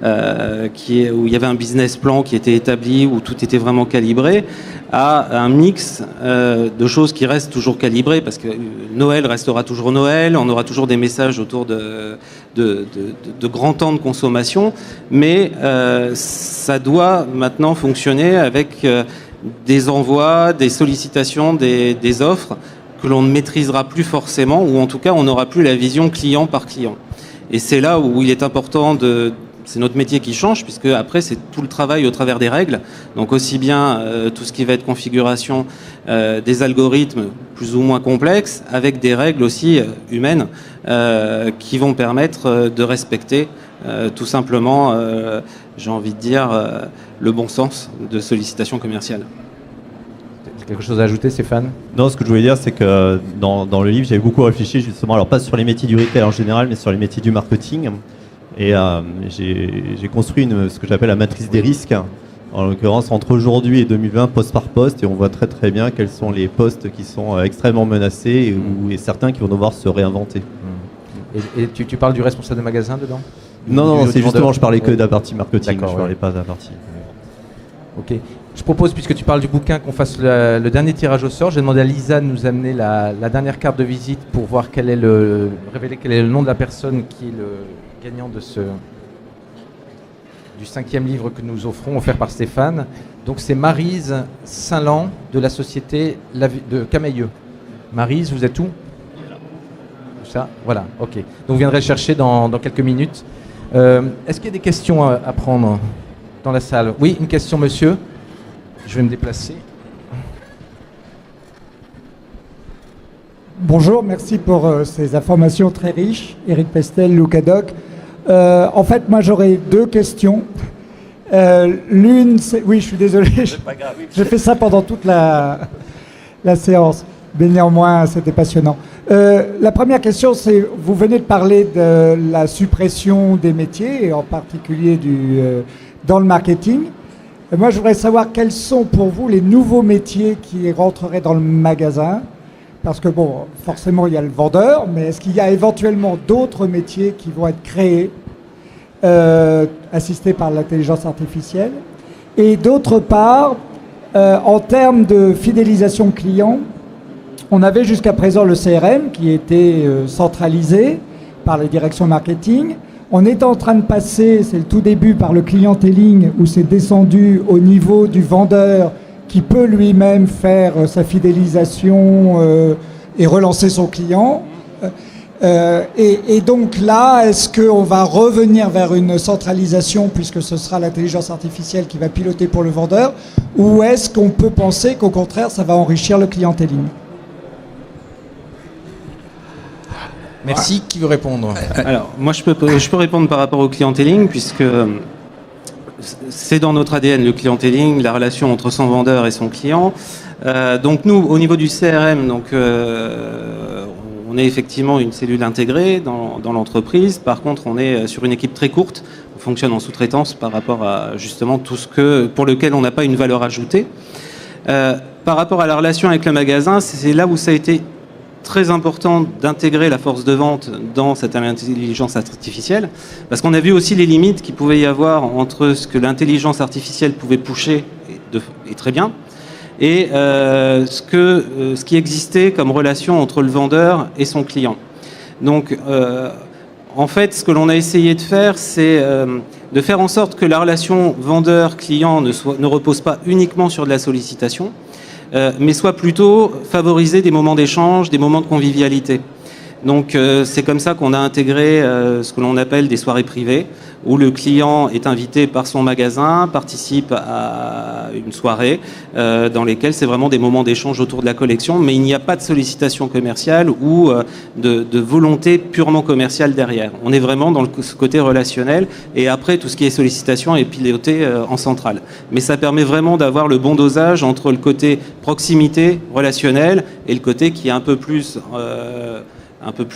il y avait un business plan qui était établi, où tout était vraiment calibré, à un mix de choses qui restent toujours calibrées, parce que Noël restera toujours Noël, on aura toujours des messages autour de grands temps de consommation, mais ça doit maintenant fonctionner avec des envois, des sollicitations, des offres que l'on ne maîtrisera plus forcément, ou en tout cas on n'aura plus la vision client par client. Et c'est là où il est important c'est notre métier qui change, puisque après c'est tout le travail au travers des règles, donc aussi bien tout ce qui va être configuration des algorithmes plus ou moins complexes, avec des règles aussi humaines qui vont permettre de respecter tout simplement, j'ai envie de dire, le bon sens de sollicitation commerciale. Quelque chose à ajouter, Stéphane? Non, ce que je voulais dire, c'est que dans le livre, j'avais beaucoup réfléchi justement, alors pas sur les métiers du retail en général, mais sur les métiers du marketing. Et j'ai construit ce que j'appelle la matrice des risques, en l'occurrence entre aujourd'hui et 2020, poste par poste, et on voit très très bien quels sont les postes qui sont extrêmement menacés et certains qui vont devoir se réinventer. Et tu parles du responsable de magasin dedans? Non, c'est justement, je parlais que de la partie marketing, je ne parlais pas de la partie. Ok. Je propose, puisque tu parles du bouquin, qu'on fasse le dernier tirage au sort. J'ai demandé à Lisa de nous amener la dernière carte de visite pour voir révéler quel est le nom de la personne qui est le gagnant du 5e livre que nous offrons, offert par Stéphane. Donc c'est Maryse Saint-Lan de la société de Camailleux. Maryse, vous êtes où? Ça, voilà, ok. Donc vous viendrez chercher dans quelques minutes. Est-ce qu'il y a des questions à prendre dans la salle? Oui, une question, monsieur. Je vais me déplacer. Bonjour, merci pour ces informations très riches. Éric Pestel, Loucadoc. En fait, moi, j'aurais 2 questions. L'une, c'est... Oui, je suis désolé. J'ai fait ça pendant toute la séance. Mais néanmoins, c'était passionnant. La première question, c'est, vous venez de parler de la suppression des métiers, et en particulier dans le marketing. Et moi, je voudrais savoir quels sont pour vous les nouveaux métiers qui rentreraient dans le magasin. Parce que, bon, forcément, il y a le vendeur, mais est-ce qu'il y a éventuellement d'autres métiers qui vont être créés, assistés par l'intelligence artificielle? Et d'autre part, en termes de fidélisation client, on avait jusqu'à présent le CRM qui était centralisé par les directions marketing. On est en train de passer, c'est le tout début, par le clienteling où c'est descendu au niveau du vendeur qui peut lui-même faire sa fidélisation et relancer son client. Et donc là, est-ce qu'on va revenir vers une centralisation puisque ce sera l'intelligence artificielle qui va piloter pour le vendeur, ou est-ce qu'on peut penser qu'au contraire, ça va enrichir le clienteling? Merci. Qui veut répondre? Alors, moi, je peux répondre par rapport au clienteling, puisque c'est dans notre ADN, le clienteling, la relation entre son vendeur et son client. Donc nous, au niveau du CRM, on est effectivement une cellule intégrée dans l'entreprise. Par contre, on est sur une équipe très courte. On fonctionne en sous-traitance par rapport à justement tout pour lequel on n'a pas une valeur ajoutée. Par rapport à la relation avec le magasin, c'est là où ça a été très important d'intégrer la force de vente dans cette intelligence artificielle, parce qu'on a vu aussi les limites qu'il pouvait y avoir entre ce que l'intelligence artificielle pouvait pusher, et très bien, et ce qui existait comme relation entre le vendeur et son client. Donc, en fait, ce que l'on a essayé de faire, c'est de faire en sorte que la relation vendeur-client ne repose pas uniquement sur de la sollicitation, mais soit plutôt favoriser des moments d'échange, des moments de convivialité. Donc c'est comme ça qu'on a intégré ce que l'on appelle des soirées privées, où le client est invité par son magasin, participe à une soirée dans lesquelles c'est vraiment des moments d'échange autour de la collection, mais il n'y a pas de sollicitation commerciale ou de volonté purement commerciale derrière. On est vraiment dans ce côté relationnel, et après tout ce qui est sollicitation est piloté en centrale. Mais ça permet vraiment d'avoir le bon dosage entre le côté proximité relationnel et le côté qui est un peu plus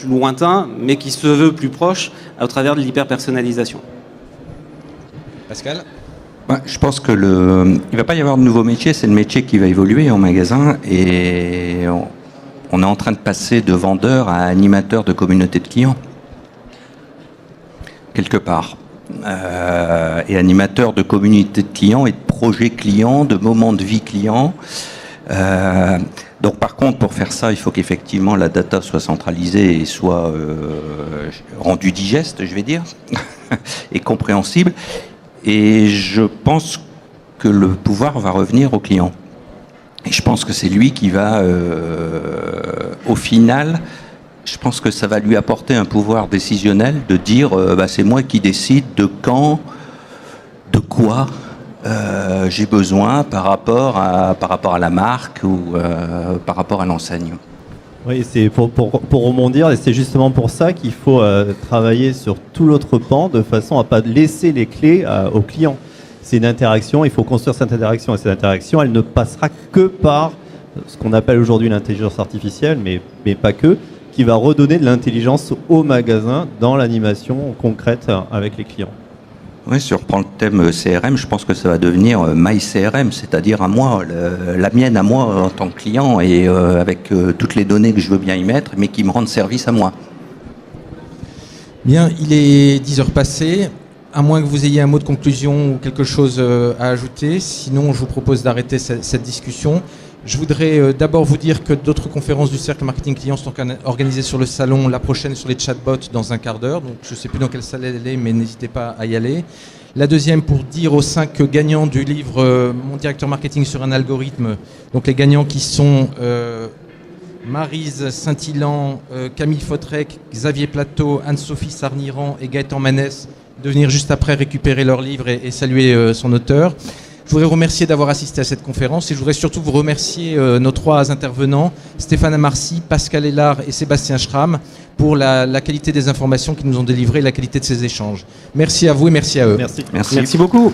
lointain, mais qui se veut plus proche au travers de l'hyper-personnalisation. Pascal ? Je pense que il va pas y avoir de nouveau métier, c'est le métier qui va évoluer en magasin, et on est en train de passer de vendeur à animateur de communauté de clients, quelque part. Et animateur de communauté de clients et de projet client, de moments de vie client. Donc par contre, pour faire ça, il faut qu'effectivement la data soit centralisée et soit rendue digeste, je vais dire, et compréhensible. Et je pense que le pouvoir va revenir au client. Et je pense que c'est lui qui va, au final, je pense que ça va lui apporter un pouvoir décisionnel de dire c'est moi qui décide de quand, de quoi j'ai besoin par rapport à la marque ou par rapport à l'enseigne. Oui, c'est pour rebondir, et c'est justement pour ça qu'il faut travailler sur tout l'autre pan de façon à ne pas laisser les clés aux clients. C'est une interaction, il faut construire cette interaction, et cette interaction, elle ne passera que par ce qu'on appelle aujourd'hui l'intelligence artificielle, mais pas que, qui va redonner de l'intelligence au magasin dans l'animation concrète avec les clients. Oui, si on reprend le thème CRM, je pense que ça va devenir My CRM, c'est-à-dire à moi, la mienne à moi en tant que client, et avec toutes les données que je veux bien y mettre, mais qui me rendent service à moi. Bien, il est 10 heures passées. À moins que vous ayez un mot de conclusion ou quelque chose à ajouter. Sinon, je vous propose d'arrêter cette discussion. Je voudrais d'abord vous dire que d'autres conférences du Cercle Marketing Client sont organisées sur le salon. La prochaine sur les chatbots dans un quart d'heure. Donc, je ne sais plus dans quelle salle elle est, mais n'hésitez pas à y aller. La deuxième pour dire aux 5 gagnants du livre Mon directeur marketing sur un algorithme. Donc, les gagnants qui sont Maryse Saint-Hilan, Camille Fautrec, Xavier Plateau, Anne-Sophie Sarniran et Gaëtan Manès, de venir juste après récupérer leur livre et saluer son auteur. Je voudrais vous remercier d'avoir assisté à cette conférence, et je voudrais surtout vous remercier nos 3 intervenants, Stéphane Amarcy, Pascal Hélard et Sébastien Schramm, pour la qualité des informations qu'ils nous ont délivrées et la qualité de ces échanges. Merci à vous et merci à eux. Merci. Merci beaucoup.